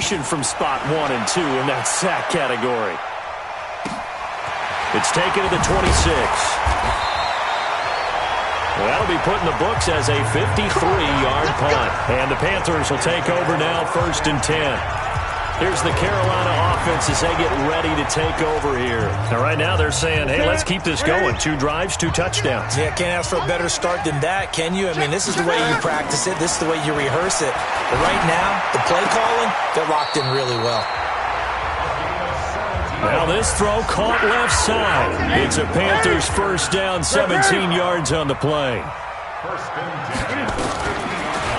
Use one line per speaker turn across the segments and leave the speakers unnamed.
separation from spot 1 and 2 in that sack category. It's taken to the 26. That'll be put in the books as a 53-yard punt. And the Panthers will take over now, 1st and 10. Here's the Carolina offense as they get ready to take over here. Now, right now they're saying, hey, let's keep this going. 2 drives, 2 touchdowns.
Yeah, can't ask for a better start than that, can you? I mean, this is the way you practice it. This is the way you rehearse it. But right now, the play calling, they're locked in really well.
Now this throw caught left side. It's a Panthers first down, 17 yards on the play.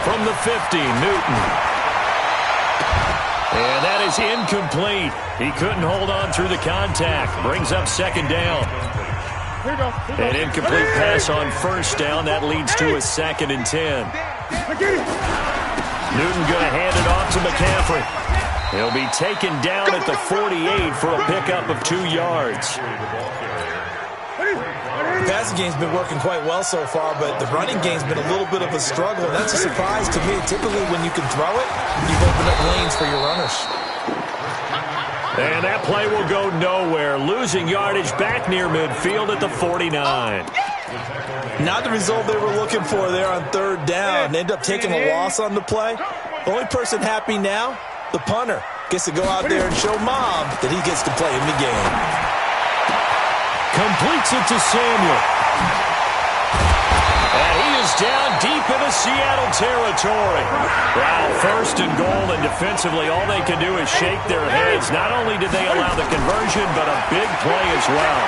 From the 50, Newton. And that is incomplete. He couldn't hold on through the contact. Brings up 2nd down. An incomplete pass on 1st down. That leads to a 2nd and 10. Newton going to hand it off to McCaffrey. He'll be taken down at the 48 for a pickup of 2 yards.
The passing game's been working quite well so far, but the running game's been a little bit of a struggle. That's a surprise to me. Typically, when you can throw it, you've opened up lanes for your runners.
And that play will go nowhere. Losing yardage back near midfield at the 49.
Not the result they were looking for there on 3rd down. They end up taking a loss on the play. The only person happy now, the punter, gets to go out there and show Mom that he gets to play in the game.
Completes it to Samuel. And he is down deep into Seattle territory. Wow, 1st and goal, and defensively all they can do is shake their heads. Not only did they allow the conversion, but a big play as well.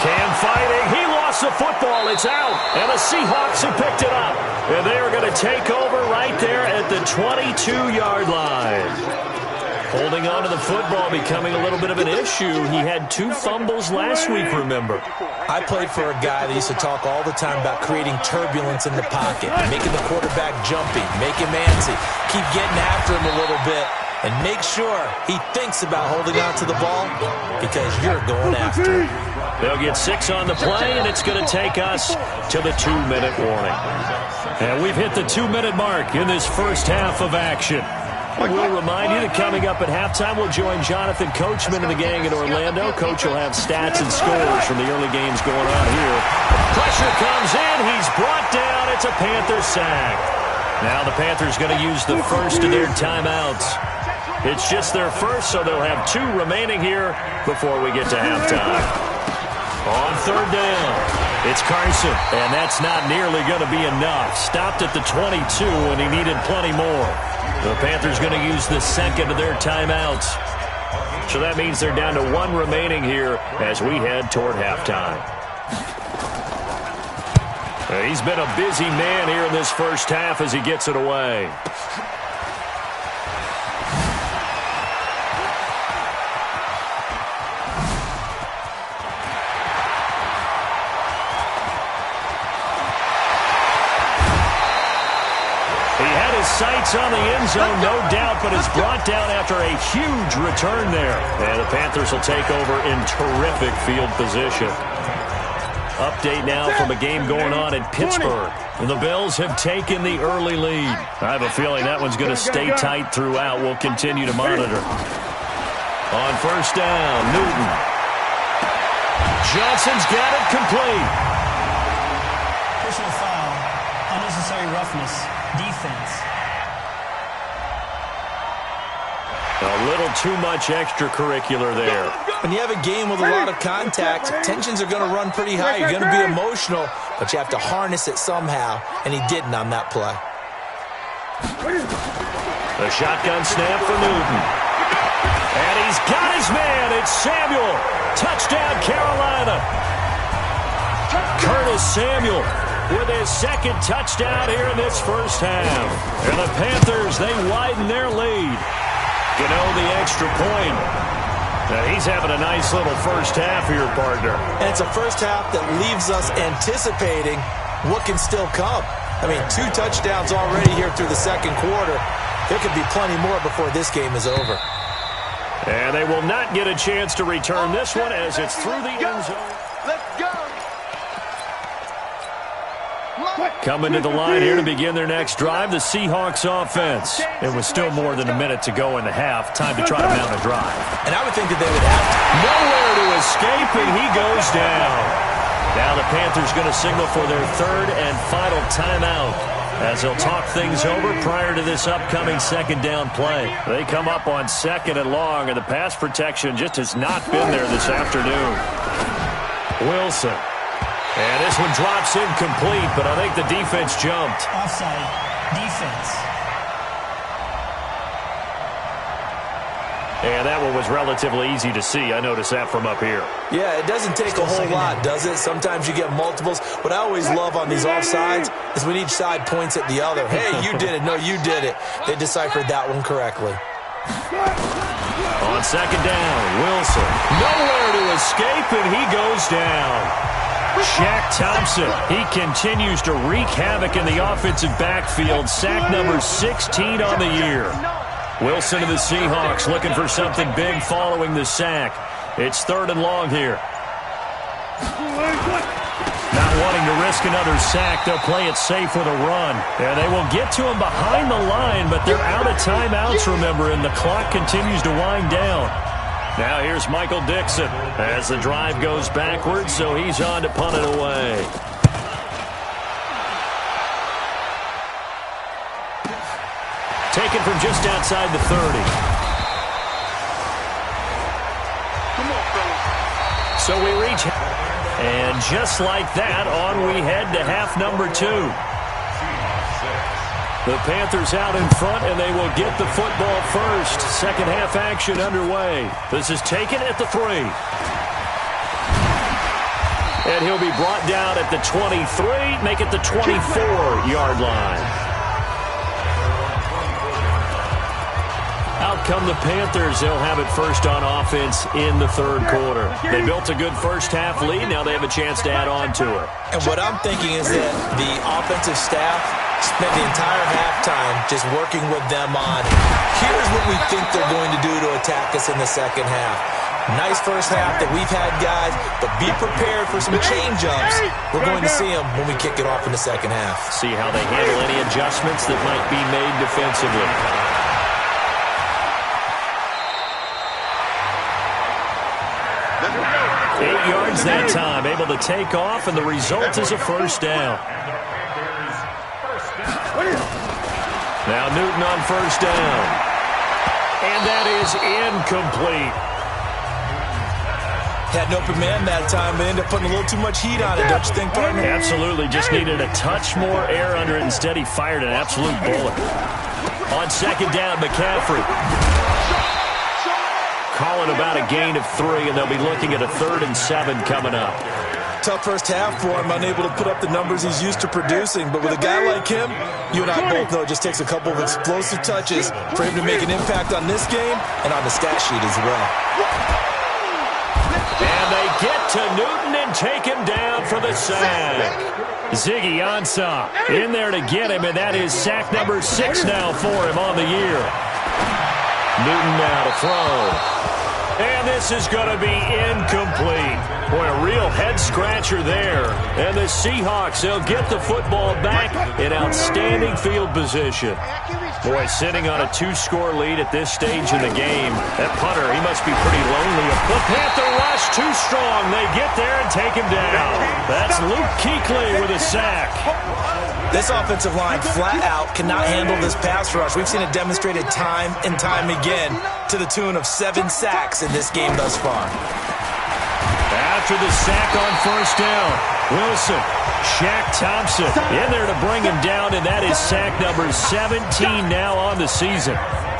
Cam fighting. He lost the football. It's out. And the Seahawks have picked it up. And they are going to take over right there at the 22-yard line. Holding on to the football becoming a little bit of an issue. He had 2 fumbles last week, remember.
I played for a guy that used to talk all the time about creating turbulence in the pocket, making the quarterback jumpy, make him antsy, keep getting after him a little bit, and make sure he thinks about holding on to the ball because you're going after him.
They'll get 6 on the play, and it's going to take us to the 2-minute warning. And we've hit the 2-minute mark in this first half of action. We'll remind you that coming up at halftime, we'll join Jonathan Coachman and the gang in Orlando. Coach will have stats and scores from the early games going on here. Pressure comes in. He's brought down. It's a Panther sack. Now the Panthers going to use the first of their timeouts. It's just their first, so they'll have 2 remaining here before we get to halftime. On 3rd down, it's Carson, and that's not nearly going to be enough. Stopped at the 22, and he needed plenty more. The Panthers going to use the 2nd of their timeouts. So that means they're down to 1 remaining here as we head toward halftime. He's been a busy man here in this first half as he gets it away. Sights on the end zone, no doubt, but is brought down after a huge return there. And the Panthers will take over in terrific field position. Update now from a game going on in Pittsburgh. And the Bills have taken the early lead. I have a feeling that one's going to stay tight throughout. We'll continue to monitor. On 1st down, Newton. Johnson's got it complete.
Personal foul, unnecessary roughness, defense.
A little too much extracurricular there.
When you have a game with a lot of contact, tensions are going to run pretty high. You're going to be emotional, but you have to harness it somehow, and he didn't on that play.
The shotgun snap for Newton. And he's got his man. It's Samuel. Touchdown, Carolina. Curtis Samuel with his 2nd touchdown here in this first half. And the Panthers, they widen their lead. You know, the extra point. Now, he's having a nice little first half here, partner.
And it's a first half that leaves us anticipating what can still come. I mean, 2 touchdowns already here through the 2nd quarter. There could be plenty more before this game is over.
And they will not get a chance to return this one as it's through the end zone.
Let's go.
Coming to the line here to begin their next drive, the Seahawks offense. It was still more than a minute to go in the half. Time to try to mount a drive.
And I would think that they would have to.
Nowhere to escape, and he goes down. Now the Panthers going to signal for their third and final timeout as they'll talk things over prior to this upcoming second down play. They come up on second and long, and the pass protection just has not been there this afternoon. Wilson. And this one drops incomplete, but I think the defense jumped.
Offside. Defense.
And that one was relatively easy to see. I noticed that from up here.
Yeah, it doesn't take a whole lot, does it? Sometimes you get multiples. What I always love on these offsides is when each side points at the other. Hey, you did it. No, you did it. They deciphered that one correctly.
On second down, Wilson. Nowhere to escape, and he goes down. Shaq Thompson, he continues to wreak havoc in the offensive backfield. Sack number 16 on the year. Wilson of the Seahawks looking for something big following the sack. It's third and long here. Not wanting to risk another sack, they'll play it safe with a run. And they will get to him behind the line, but they're out of timeouts, remember, and the clock continues to wind down. Now here's Michael Dixon as the drive goes backwards, so he's on to punt it away. Taken from just outside the 30. So we reach, and just like that, on we head to half number 2. The Panthers out in front, and they will get the football first. Second half action underway. This is taken at the 3. And he'll be brought down at the 23, make it the 24-yard line. Out come the Panthers. They'll have it first on offense in the third quarter. They built a good first half lead. Now they have a chance to add on to it.
And what I'm thinking is that the offensive staff spent the entire halftime just working with them on, here's what we think they're going to do to attack us in the second half. Nice first half that we've had, guys, but be prepared for some change-ups. We're going to see them when we kick it off in the second half.
See how they handle any adjustments that might be made defensively. Yards that time, able to take off, and the result is a first down. Now Newton on first down. And that is incomplete.
Had an open man that time, but ended up putting a little too much heat on it, don't you think, partner?
Absolutely, just needed a touch more air under it. Instead, he fired an absolute bullet. On second down, McCaffrey. Calling about a gain of 3, and they'll be looking at a 3rd and 7 coming up.
Tough first half for him, unable to put up the numbers he's used to producing. But with a guy like him, you and I both know it just takes a couple of explosive touches for him to make an impact on this game and on the stat sheet as well.
And they get to Newton and take him down for the sack. Ziggy Ansah in there to get him, and that is sack number 6 now for him on the year. Newton now to throw. And this is going to be incomplete. Boy, a real head-scratcher there. And the Seahawks, they'll get the football back in outstanding field position. Boy, sitting on a 2-score lead at this stage in the game. That punter, he must be pretty lonely. The Panther rush too strong. They get there and take him down. That's Luke Kuechly with a sack.
This offensive line flat out cannot handle this pass rush. We've seen it demonstrated time and time again to the tune of 7 sacks in this game thus far.
After the sack on first down, Wilson, Shaq Thompson in there to bring him down, and that is sack number 17 now on the season.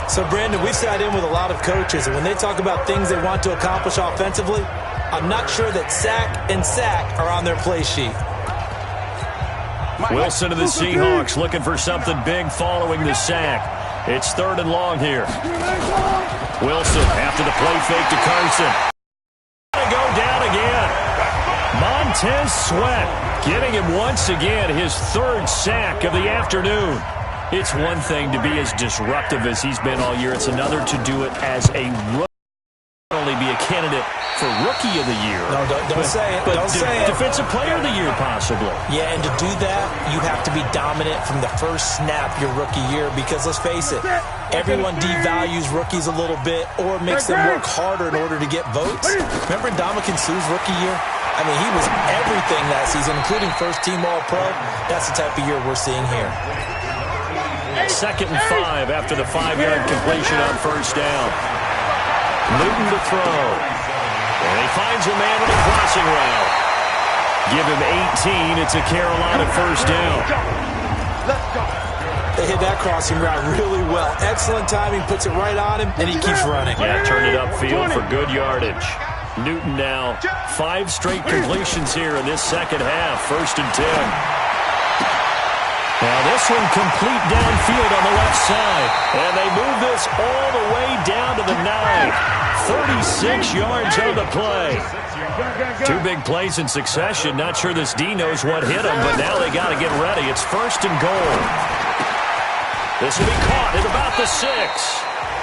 So, Brandon, we've sat in with a lot of coaches, and when they talk about things they want to accomplish offensively, I'm not sure that sack and sack are on their play sheet.
Wilson of the Seahawks looking for something big following the sack. It's 3rd and long here. Wilson after the play fake to Carson. Go down again. Montez Sweat getting him once again his 3rd sack of the afternoon. It's one thing to be as disruptive as he's been all year. It's another to do it as a rookie. Not only be a candidate for Rookie of the Year.
No, don't say it.
But
don't say it.
Defensive Player of the Year, possibly.
Yeah, and to do that, you have to be dominant from the first snap your rookie year because, let's face it, everyone devalues rookies a little bit or makes them work harder in order to get votes. Remember Ndamukong Suh's rookie year? I mean, he was everything that season, including first-team All-Pro. That's the type of year we're seeing here.
2nd and 5 after the 5-yard completion on first down. Newton to throw. And he finds a man on the crossing route. Give him 18. It's a Carolina first down.
They hit that crossing route really well. Excellent timing, puts it right on him, and he keeps running.
Yeah, turned it upfield for good yardage. Newton now 5 straight completions here in this second half. 1st and 10. Now this one complete downfield on the left side. And they move this all the way down to the 9. 36 yards on the play. 2 big plays in succession. Not sure this D knows what hit him, but now they got to get ready. It's 1st and goal. This will be caught at about the 6.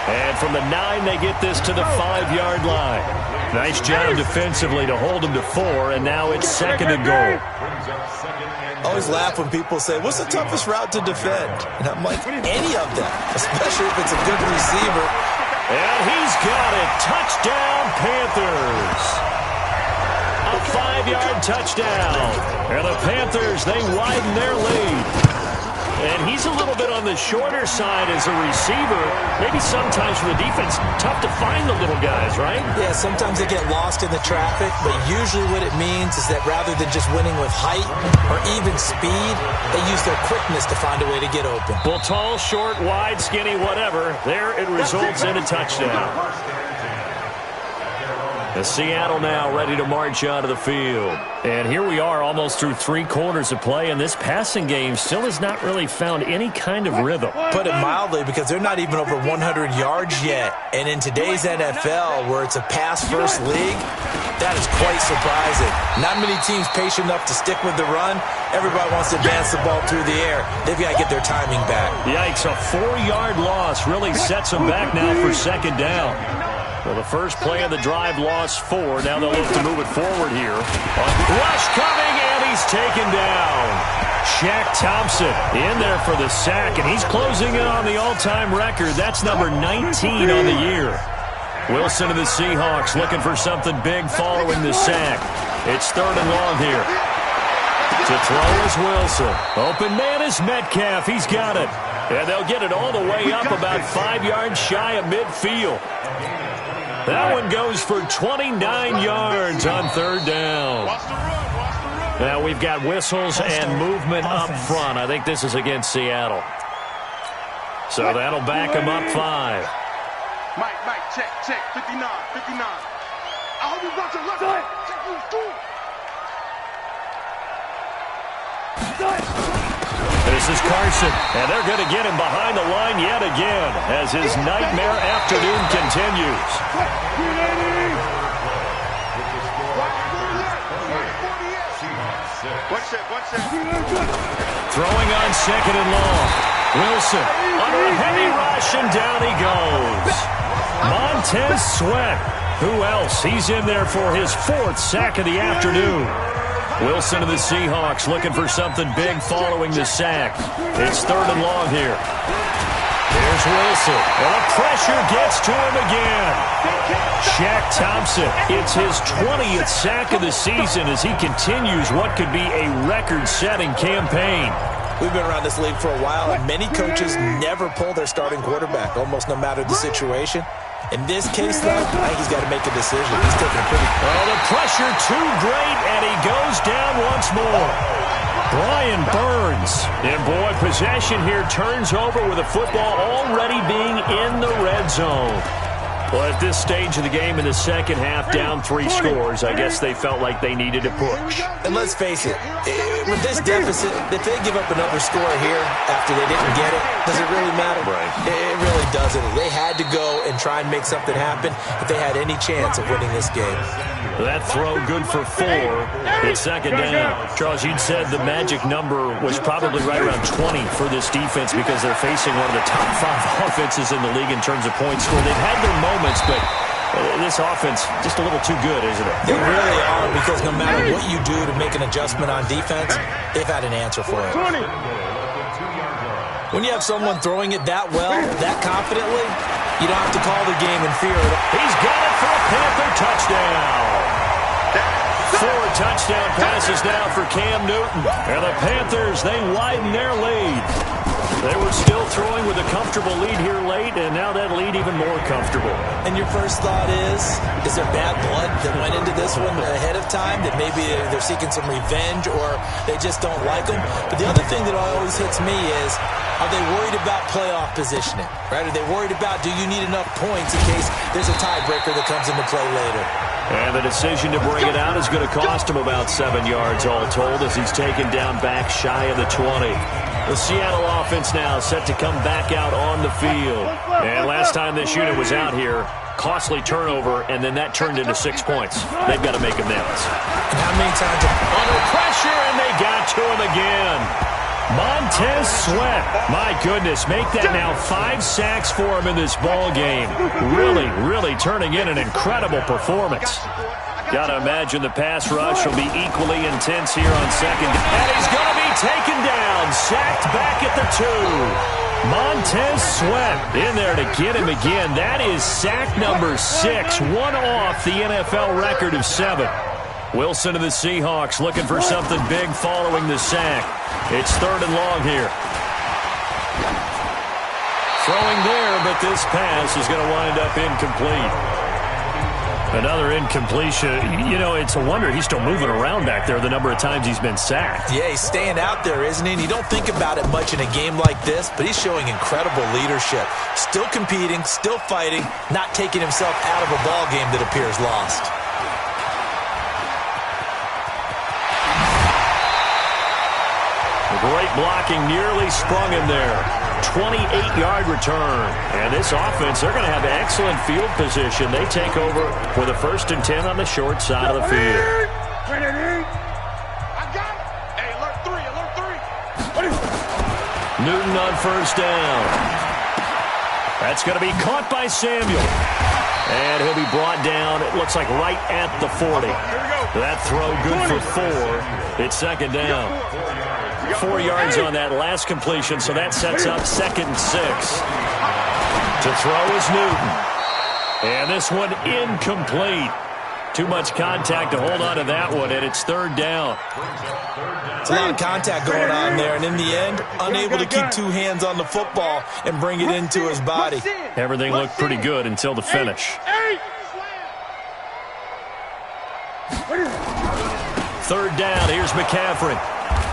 And from the 9, they get this to the 5-yard line. Nice job defensively to hold them to 4, and now it's 2nd and goal.
I always laugh when people say, what's the toughest route to defend? And I'm like, any of them, especially if it's a good receiver.
And he's got it. Touchdown, Panthers. A 5-yard touchdown. And the Panthers, they widen their lead. And he's a little bit on the shorter side as a receiver. Maybe sometimes for the defense, tough to find the little guys, right?
Yeah, sometimes they get lost in the traffic, but usually what it means is that rather than just winning with height or even speed, they use their quickness to find a way to get open.
Well, tall, short, wide, skinny, whatever, there it results in a touchdown. The Seattle now ready to march out of the field. And here we are almost through 3 quarters of play, and this passing game still has not really found any kind of rhythm.
Put it mildly, because they're not even over 100 yards yet. And in today's NFL, where it's a pass-first league, that is quite surprising. Not many teams patient enough to stick with the run. Everybody wants to advance the ball through the air. They've got to get their timing back.
Yikes, a 4-yard loss really sets them back now for 2nd down. Well, the first play of the drive lost 4. Now they'll look to move it forward here. Rush coming, and he's taken down. Shaq Thompson in there for the sack, and he's closing in on the all-time record. That's number 19 on the year. Wilson of the Seahawks looking for something big following the sack. It's 3rd and long here. To throw is Wilson. Open man is Metcalf. He's got it. And they'll get it all the way up about 5 yards shy of midfield. That one goes for 29 yards on 3rd down. Now we've got whistles and movement up front. I think this is against Seattle. So that'll back them up 5.
Mike, check, 59. I hope you got your left leg.
This is Carson, and they're going to get him behind the line yet again as his nightmare afternoon continues. Throwing on 2nd and long. Wilson under a heavy rush, and down he goes. Montez Sweat. Who else? He's in there for his 4th sack of the afternoon. Wilson of the Seahawks looking for something big following the sack. It's 3rd and long here. Here's Wilson. And the pressure gets to him again. Shaq Thompson, it's his 20th sack of the season as he continues what could be a record-setting campaign.
We've been around this league for a while, and many coaches never pull their starting quarterback, almost no matter the situation. In this case, though, I think he's got to make a decision. He's taking a pretty...
Oh, the pressure too great, and he goes down once more. Brian Burns. And, boy, possession here turns over with the football already being in the red zone. Well, at this stage of the game in the second half, down 3 scores, I guess they felt like they needed to push.
And let's face it, with this deficit, if they give up another score here after they didn't get it, does it really matter?
Right.
It really doesn't. They had to go and try and make something happen if they had any chance of winning this game.
That throw good for 4. It's 2nd down. Charles, you'd said the magic number was probably right around 20 for this defense because they're facing one of the top 5 offenses in the league in terms of points scored. They've had their moments, but This offense just a little too good, isn't it?
They really are, because no matter what you do to make an adjustment on defense, they've had an answer for it. When you have someone throwing it that well, that confidently, you don't have to call the game in fear.
He's got it for a Panther touchdown. 4 touchdown passes now for Cam Newton. And the Panthers, they widen their lead. They were still throwing with a comfortable lead here late, and now that lead even more comfortable.
And your first thought is there bad blood that went into this one ahead of time, that maybe they're seeking some revenge or they just don't like them? But the other thing that always hits me is, are they worried about playoff positioning? Right? Are they worried about, do you need enough points in case there's a tiebreaker that comes into play later?
And the decision to bring it out is going to cost him about 7 yards all told, as he's taken down back shy of the 20. The Seattle offense now set to come back out on the field. And last time this unit was out here, costly turnover, and then that turned into 6 points. They've got to make amends.
And how many times
under pressure, and they got to him again. Montez Sweat, my goodness, make that now 5 sacks for him in this ball game. Really turning in an incredible performance. Got to imagine the pass rush will be equally intense here on second. And he's going to be taken down, sacked back at the 2. Montez Sweat in there to get him again. That is sack number 6, one off the NFL record of 7. Wilson of the Seahawks looking for something big following the sack. It's 3rd and long here. Throwing there, but this pass is going to wind up incomplete. Another incompletion. You know, it's a wonder he's still moving around back there the number of times he's been sacked.
Yeah, he's staying out there, isn't he? And you don't think about it much in a game like this, but he's showing incredible leadership. Still competing, still fighting, not taking himself out of a ball game that appears lost.
Great blocking, nearly sprung him there. 28-yard return. And this offense, they're going to have excellent field position. They take over with a 1st and 10 on the short side of the field.
I got it. Hey, alert 3.
Newton on 1st down. That's going to be caught by Samuel. And he'll be brought down, it looks like right at the 40. That throw good for 4. It's 2nd down. 4 yards on that last completion, so that sets up 2nd and 6. To throw is Newton. And this one incomplete. Too much contact to hold on to that one, and it's 3rd down.
It's a lot of contact going on there, and in the end, unable to keep 2 hands on the football and bring it into his body.
Everything looked pretty good until the finish. 3rd down, here's McCaffrey.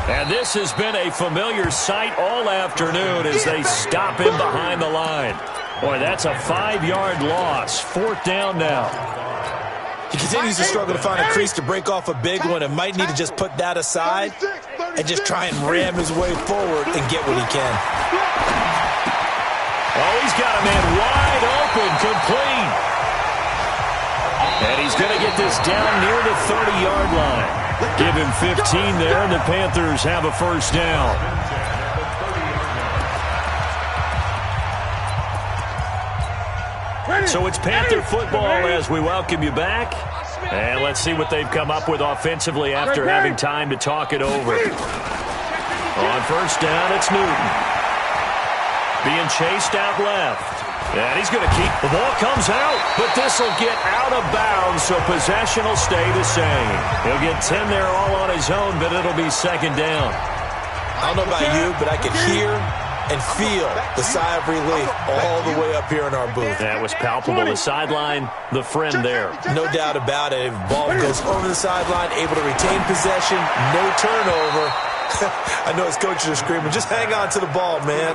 And this has been a familiar sight all afternoon as they stop him behind the line. Boy, that's a 5-yard loss. 4th down now.
He continues to struggle to find a crease to break off a big one and might need to just put that aside and just try and ram his way forward and get what he can.
Oh, he's got a man wide open, complete. And he's going to get this down near the 30-yard line. Give him 15 there, and the Panthers have a 1st down. So it's Panther football as we welcome you back. And let's see what they've come up with offensively after having time to talk it over. On 1st down, it's Newton. Being chased out left. And he's going to keep. The ball comes out, but this will get out of bounds, so possession will stay the same. He'll get 10 there all on his own, but it'll be 2nd down.
I don't know about you, but I could hear and feel the sigh of relief all the way up here in our booth.
That was palpable. The sideline, the friend there.
No doubt about it. If the ball goes over the sideline, able to retain possession, no turnover. I know his coaches are screaming, just hang on to the ball, man.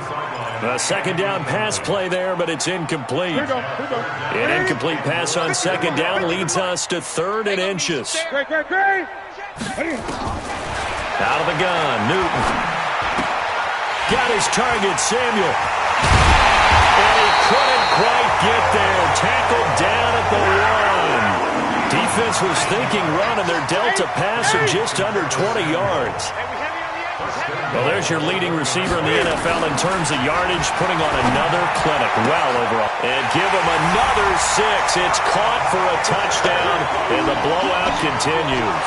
A 2nd down pass play there, but it's incomplete. An incomplete pass on 2nd down leads us to 3rd and inches. Out of the gun, Newton. Got his target, Samuel. And he couldn't quite get there. Tackled down at the 1. Defense was thinking run, and they're dealt a pass of just under 20 yards. Well, there's your leading receiver in the NFL in terms of yardage, putting on another clinic, well overall. And give him another 6. It's caught for a touchdown, and the blowout continues.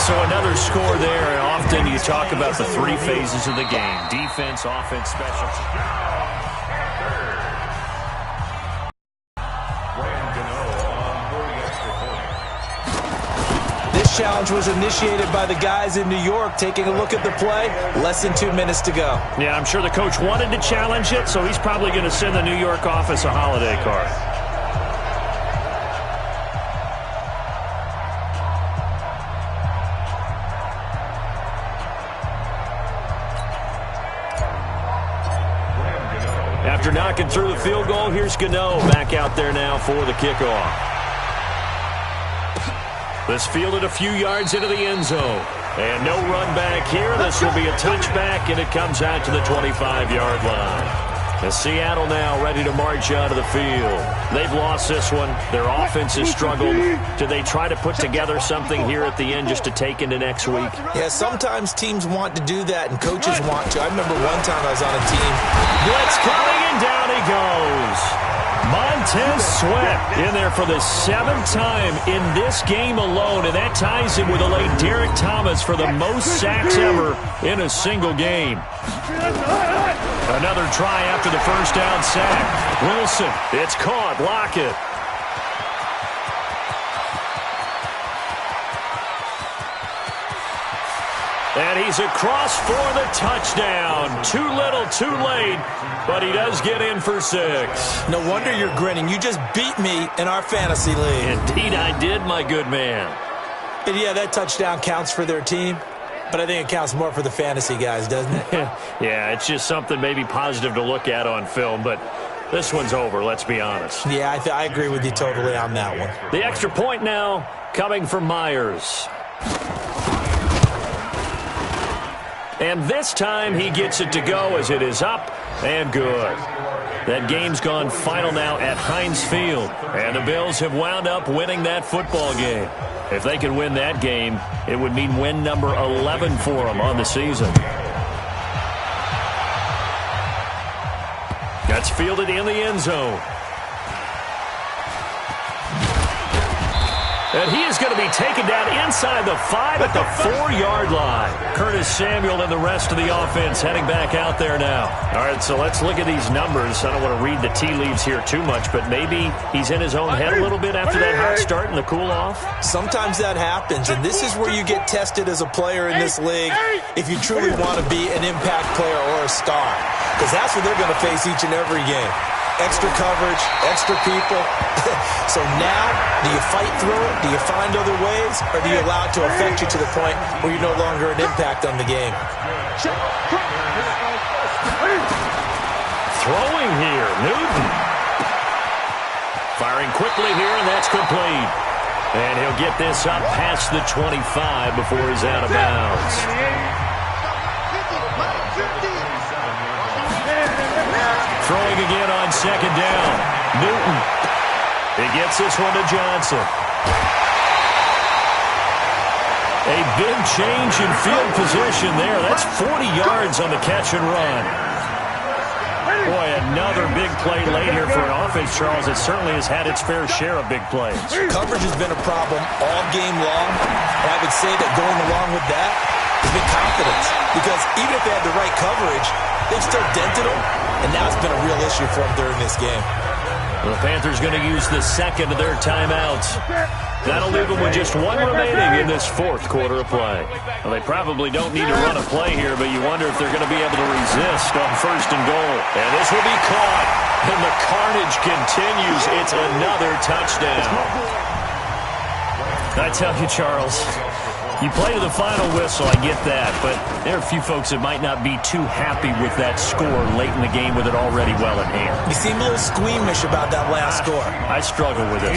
So another score there, and often you talk about the 3 phases of the game: defense, offense, special.
This challenge was initiated by the guys in New York. Taking a look at the play, less than 2 minutes to go.
Yeah, I'm sure the coach wanted to challenge it, so he's probably going to send the New York office a holiday card. After knocking through the field goal, here's Gano back out there now for the kickoff. This fielded a few yards into the end zone. And no run back here. This will be a touchback, and it comes out to the 25-yard line. And Seattle now ready to march out of the field. They've lost this one. Their offense has struggled. Do they try to put together something here at the end just to take into next week?
Yeah, sometimes teams want to do that, and coaches want to. I remember one time I was on a team.
Blitz coming, and down he goes. Montez Sweat in there for the 7th time in this game alone, and that ties him with the late Derek Thomas for the most sacks ever in a single game. Another try after the first down sack. Wilson, it's caught. Lockett. And he's across for the touchdown. Too little, too late, but he does get in for 6.
No wonder you're grinning. You just beat me in our fantasy league.
Indeed I did, my good man.
And yeah, that touchdown counts for their team, but I think it counts more for the fantasy guys, doesn't it?
Yeah, it's just something maybe positive to look at on film, but this one's over, let's be honest.
Yeah, I agree with you totally on that one.
The extra point now coming from Myers. And this time he gets it to go as it is up and good. That game's gone final now at Heinz Field. And the Bills have wound up winning that football game. If they could win that game, it would mean win number 11 for them on the season. That's fielded in the end zone. And he is going to be taken down inside the 5 at the 4-yard line. Curtis Samuel and the rest of the offense heading back out there now. All right, so let's look at these numbers. I don't want to read the tea leaves here too much, but maybe he's in his own head a little bit after that hot start and the cool-off.
Sometimes that happens, and this is where you get tested as a player in this league if you truly want to be an impact player or a star, because that's what they're going to face each and every game. Extra coverage, extra people. So now, do you fight through it? Do you find other ways? Or do you allow it to affect you to the point where you're no longer an impact on the game?
Throwing here, Newton. Firing quickly here, and that's complete. And he'll get this up past the 25 before he's out of bounds. Throwing again on second down. Newton. He gets this one to Johnson. A big change in field position there. That's 40 yards on the catch and run. Boy, another big play late here for an offense, Charles. It certainly has had its fair share of big plays.
Coverage has been a problem all game long. And I would say that going along with that has been confidence. Because even if they had the right coverage, they've still dented them. And now it's been a real issue for them during this game.
The Panthers going to use the second of their timeouts. That'll leave them with just one remaining in this 4th quarter of play. Well, they probably don't need to run a play here, but you wonder if they're going to be able to resist on 1st and goal. And this will be caught. And the carnage continues. It's another touchdown. I tell you, Charles, you play to the final whistle, I get that, but there are a few folks that might not be too happy with that score late in the game with it already well in hand.
You seem a little squeamish about that last score.
I struggle with it.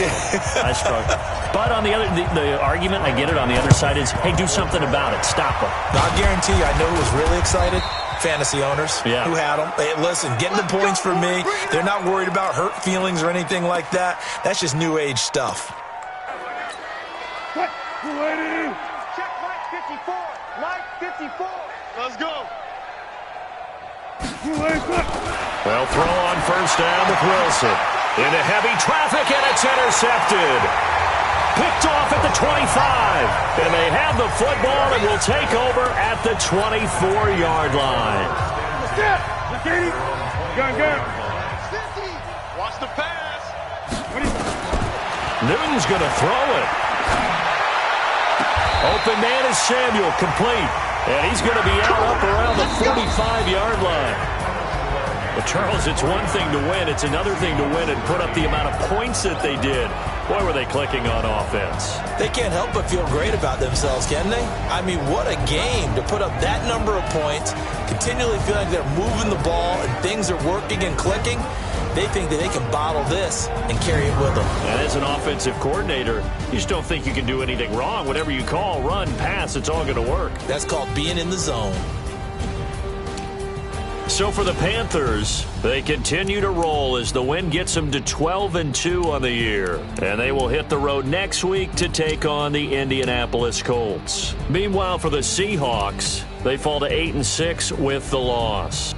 I struggle. But on the other, the argument, I get it, on the other side is, hey, do something about it. Stop them.
I guarantee you, I know who was really excited. Fantasy owners who had them. Hey, listen, getting the points for me. They're not worried about hurt feelings or anything like that. That's just new age stuff.
Check Mike 54. Mike 54. Let's go.
They'll throw on first down with Wilson. Into heavy traffic, and it's intercepted. Picked off at the 25. And they have the football and will take over at the 24-yard line.
Watch the pass.
Newton's going to throw it. Open man is Samuel, complete. And he's going to be out up around the 45-yard line. Well, Charles, it's one thing to win. It's another thing to win and put up the amount of points that they did. Boy, were they clicking on offense.
They can't help but feel great about themselves, can they? I mean, what a game to put up that number of points, continually feeling they're moving the ball and things are working and clicking. They think that they can bottle this and carry it with them.
And as an offensive coordinator, you just don't think you can do anything wrong. Whatever you call, run, pass, it's all going to work.
That's called being in the zone.
So for the Panthers, they continue to roll as the win gets them to 12-2 on the year. And they will hit the road next week to take on the Indianapolis Colts. Meanwhile, for the Seahawks, they fall to 8-6 with the loss.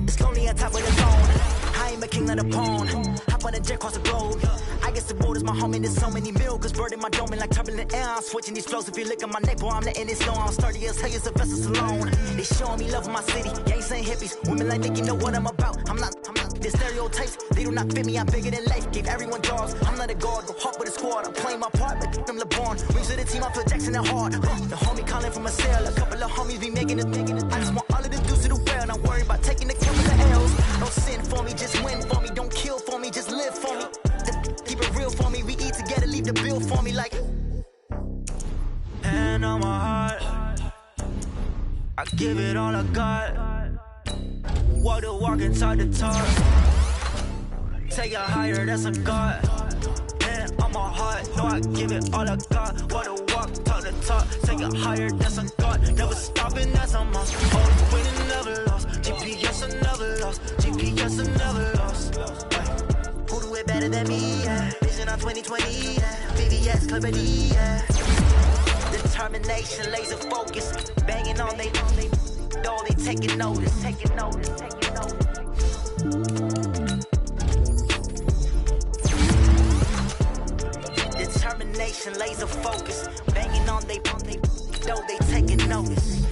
It's lonely on top of the phone. I ain't a king of the pawn. Hop on a jet across the globe. I guess the road is my home and there's so many milkers burning my dome like turbulent air. I'm switching these flows. If you look at my neck, boy, I'm letting it slow. I'm sturdy as hell, as a vessel alone. They showing me love in my city. Gang saying hippies. Women like Nicky know what I'm about. I'm not. The stereotypes, they do not fit me. I'm bigger than life. Gave everyone jobs. I'm not a guard. Go hard with a squad. I'm playing my part, but them LeBron. Rings to the team. I feel Jackson and hard. The homie calling from a cell. A couple of homies be making it. I just want all of the dudes to do well. Not worry about taking a couple of L's. No sin for me, just win for me. Don't kill for me, just live for me. Keep it real for me. We eat together, leave the bill for me like. Hand on my heart, I give it all I got. Walk the walk and talk the talk. Take it higher, that's a God. Hand on my heart, no, I give it all I got. Walk the walk, talk the talk. Take it higher, that's a God. Never stopping, that's a must. Always winning, never lost. GPS, I never lost. GPS, I never lost. Who do it better than me? Yeah. Vision on 2020. Yeah. VVS, Clarity. Yeah. Determination, laser focus. Banging on they. Though they taking notice. Determination, laser focus. Banging on they. Though they taking notice.